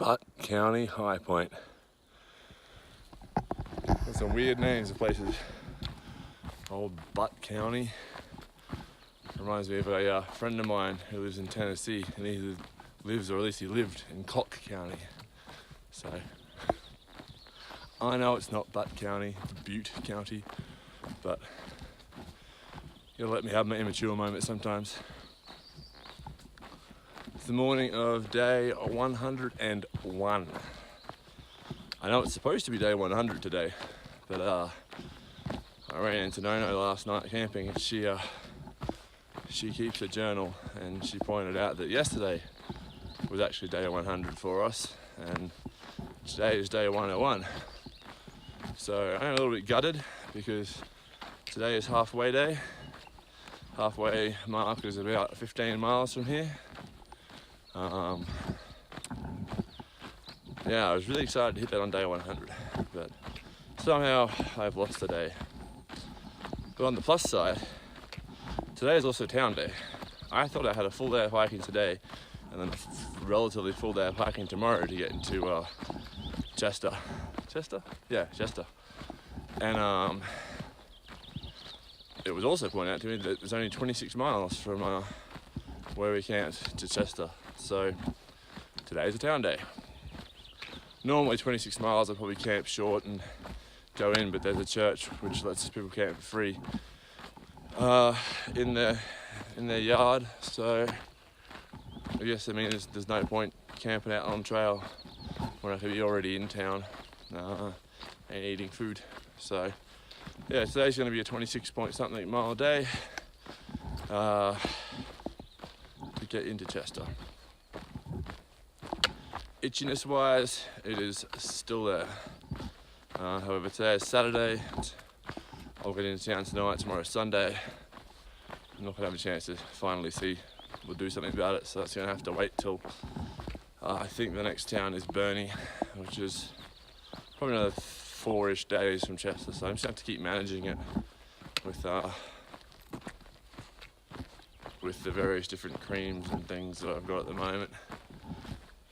Butt County High Point. There's some weird names of places. Old Butt County. Reminds me of a friend of mine who lives in Tennessee, and he lives, or at least he lived, in Cock County. So I know it's not Butt County, it's Butte County, but you gotta let me have my immature moments sometimes. It's the morning of day 101. I know it's supposed to be day 100 today, but I ran into Nono last night camping, and she keeps a journal, and she pointed out that yesterday was actually day 100 for us, and today is day 101. So I'm a little bit gutted because today is halfway day. Halfway mark is about 15 miles from here. Yeah, I was really excited to hit that on day 100, but somehow I've lost the day. But on the plus side, today is also town day. I thought I had a full day of hiking today and then a relatively full day of hiking tomorrow to get into Chester. Chester? Yeah, Chester. And it was also pointed out to me that there's only 26 miles from where we camped to Chester. So today's a town day. Normally 26 miles I probably camp short and go in, but there's a church which lets people camp for free in their yard. So I guess there's no point camping out on trail when I could be already in town and eating food. So yeah, today's going to be a 26-point-something mile day to get into Chester. Itchiness wise, it is still there. However, today is Saturday. I'll get into town tonight. Tomorrow's Sunday. I'm not going to have a chance to finally see or do something about it, so that's going to have to wait till I think the next town is Burnie, which is probably another 4-ish days from Chester. So I'm just going to have to keep managing it with the various different creams and things that I've got at the moment.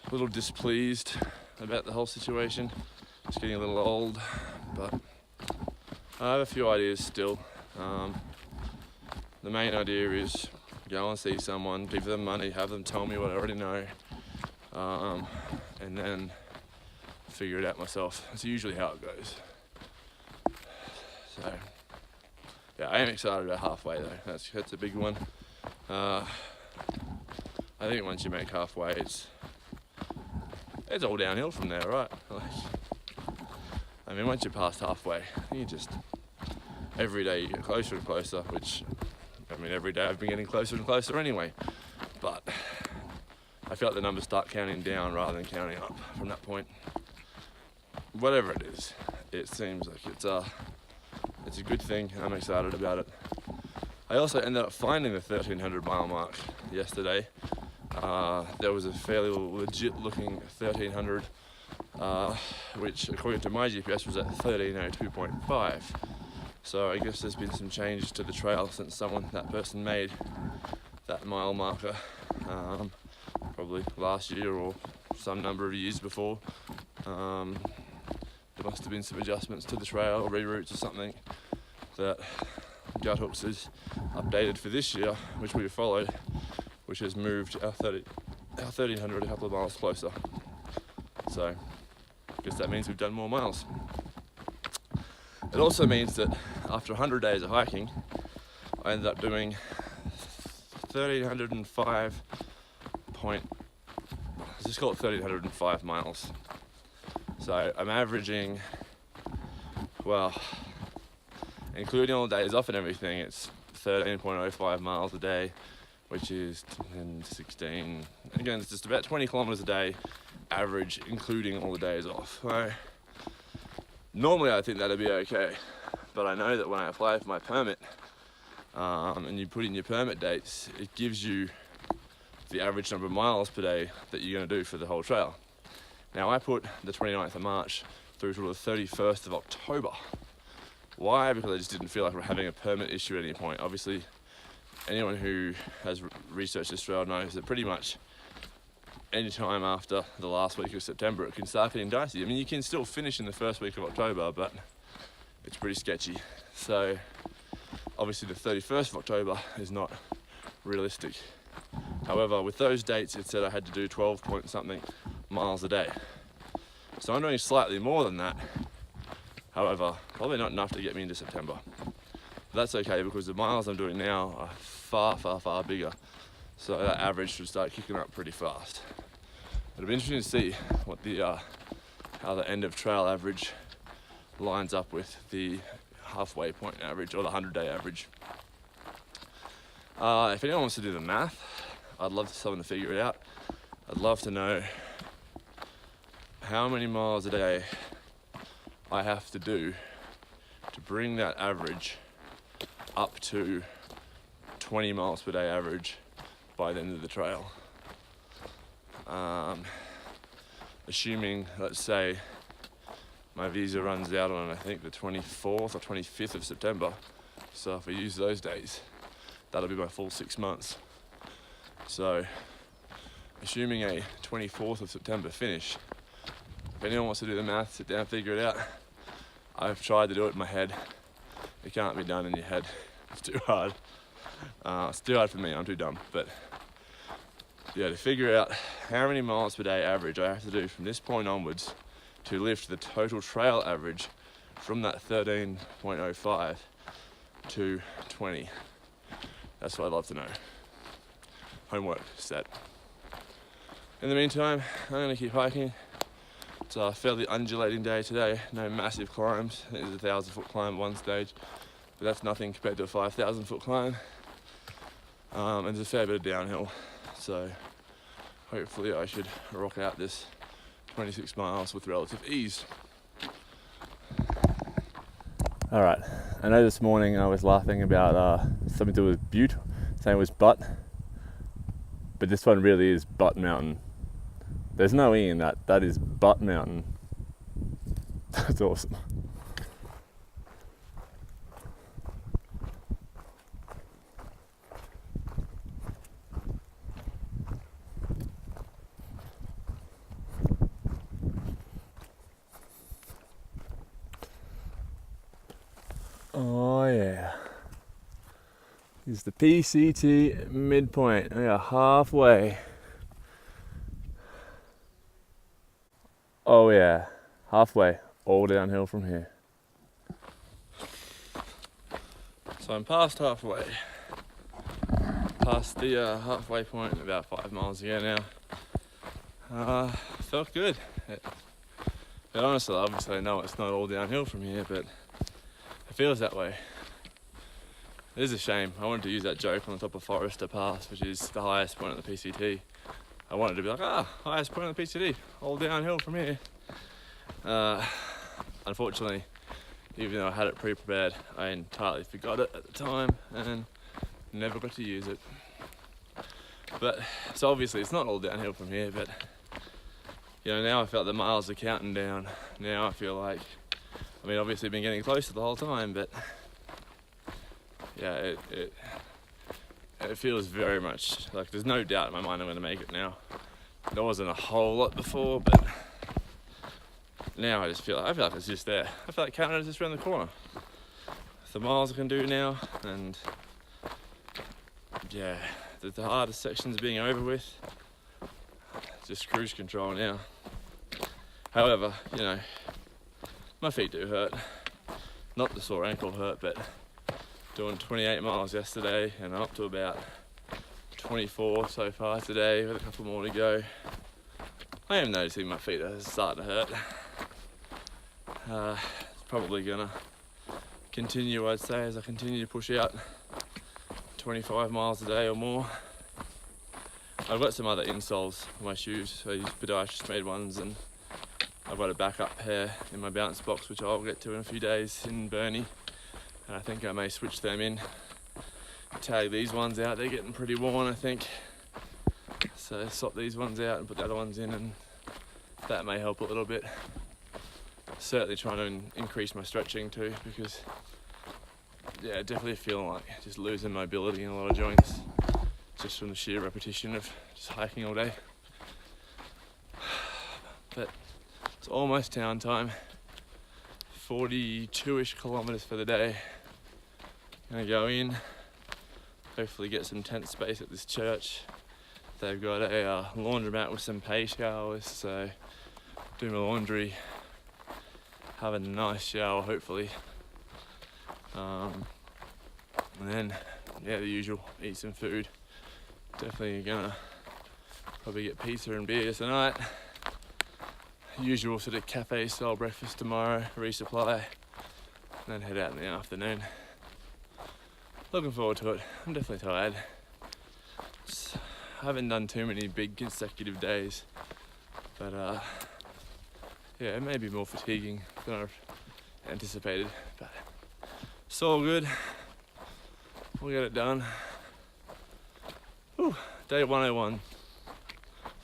A little displeased about the whole situation. It's getting a little old, but I have a few ideas still. The main idea is go and see someone, give them money, have them tell me what I already know, and then figure it out myself. That's usually how it goes. So yeah, I am excited about halfway though. That's a big one. I think once you make halfway, it's all downhill from there, right? Once you're past halfway, you just, every day you get closer and closer, which, every day I've been getting closer and closer anyway. But I feel like the numbers start counting down rather than counting up from that point. Whatever it is, it seems like it's a good thing, and I'm excited about it. I also ended up finding the 1,300 mile mark yesterday. There was a fairly legit looking 1,300, which according to my GPS was at 1302.5. So I guess there's been some changes to the trail since that person made that mile marker, probably last year or some number of years before. There must have been some adjustments to the trail or reroutes or something that Guthooks has updated for this year, which we followed, which has moved our 1,300 a couple of miles closer. So I guess that means we've done more miles. It also means that after 100 days of hiking, I ended up doing 1,305 let's just call it 1,305 miles. So I'm averaging, including all the days off and everything, it's 13.05 miles a day, which is 16. Again, it's just about 20 kilometers a day average, including all the days off. So normally I think that'd be okay, but I know that when I apply for my permit and you put in your permit dates, it gives you the average number of miles per day that you're going to do for the whole trail. Now I put the 29th of March through to the 31st of October. Why? Because I just didn't feel like we're having a permit issue at any point. Obviously, anyone who has researched this trail knows that pretty much any time after the last week of September, it can start getting dicey. I mean, you can still finish in the first week of October, but it's pretty sketchy. So obviously the 31st of October is not realistic. However, with those dates, it said I had to do 12 point something miles a day. So I'm doing slightly more than that. However, probably not enough to get me into September. But that's okay, because the miles I'm doing now are far, far, far bigger. So that average should start kicking up pretty fast. It'll be interesting to see what how the end of trail average lines up with the halfway point average or the 100-day average. If anyone wants to do the math, I'd love someone to figure it out. I'd love to know how many miles a day I have to do to bring that average up to 20 miles per day average by the end of the trail. Assuming, let's say, my visa runs out on, I think, the 24th or 25th of September. So if I use those days, that'll be my full 6 months. So assuming a 24th of September finish, if anyone wants to do the math, sit down, figure it out. I've tried to do it in my head. It can't be done in your head. It's too hard. It's too hard for me, I'm too dumb. But yeah, to figure out how many miles per day average I have to do from this point onwards to lift the total trail average from that 13.05 to 20. That's what I'd love to know. Homework set. In the meantime, I'm going to keep hiking. It's a fairly undulating day today. No massive climbs. I think there's a 1,000-foot climb at one stage, but that's nothing compared to a 5,000-foot climb. And there's a fair bit of downhill. So hopefully I should rock out this 26 miles with relative ease. All right, I know this morning I was laughing about something to do with Butte, saying it was Butt, but this one really is Butt Mountain. There's no E in that, that is Butt Mountain. That's awesome. Oh yeah, it's the PCT midpoint. We are halfway. Oh yeah, halfway, all downhill from here. So I'm past halfway. Past the halfway point, about 5 miles ago now. Felt good. But honestly, obviously I know it's not all downhill from here, but it feels that way. It is a shame. I wanted to use that joke on the top of Forester Pass, which is the highest point of the PCT. I wanted to be like, highest point of the PCT, all downhill from here. Unfortunately, even though I had it pre-prepared, I entirely forgot it at the time and never got to use it. But, so obviously it's not all downhill from here, but you know, now I felt the miles are counting down. Now I feel like, I mean, obviously I've been getting closer the whole time, but yeah, it feels very much like there's no doubt in my mind I'm going to make it now. There wasn't a whole lot before, but now I feel like it's just there. I feel like Canada's just around the corner. The miles I can do now, and yeah, the hardest sections being over with. Just cruise control now. However, you know, my feet do hurt. Not the sore ankle hurt, but doing 28 miles yesterday and I'm up to about 24 so far today with a couple more to go. I am noticing my feet are starting to hurt. It's probably gonna continue, I'd say, as I continue to push out 25 miles a day or more. I've got some other insoles for my shoes. I use podiatrist made ones, and I've got a backup pair in my bounce box, which I'll get to in a few days in Burnie. And I think I may switch them in. Tag these ones out, they're getting pretty worn, I think. So swap these ones out and put the other ones in, and that may help a little bit. Certainly trying to increase my stretching too, because yeah, definitely feeling like just losing mobility in a lot of joints, just from the sheer repetition of just hiking all day. but it's almost town time. 42-ish kilometers for the day. Gonna go in, hopefully get some tent space at this church. They've got a laundromat with some pay showers, so do my laundry, have a nice shower hopefully, and then yeah, the usual, eat some food. Definitely gonna probably get pizza and beer tonight. Usual sort of cafe style breakfast tomorrow, resupply, and then head out in the afternoon. Looking forward to it. I'm definitely tired. I haven't done too many big consecutive days, but yeah, it may be more fatiguing than I've anticipated, but it's all good. We'll get it done. Whew, day 101.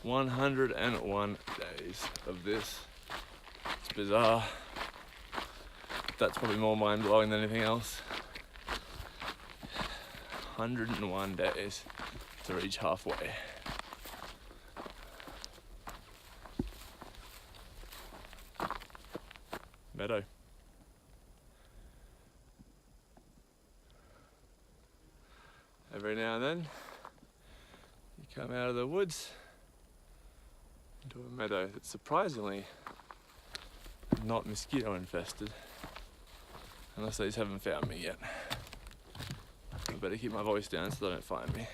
101 days of this. It's bizarre. That's probably more mind-blowing than anything else. 101 days to reach halfway. Meadow. Every now and then, you come out of the woods into a meadow that's surprisingly not mosquito infested, unless they just haven't found me yet. I better keep my voice down so they don't find me.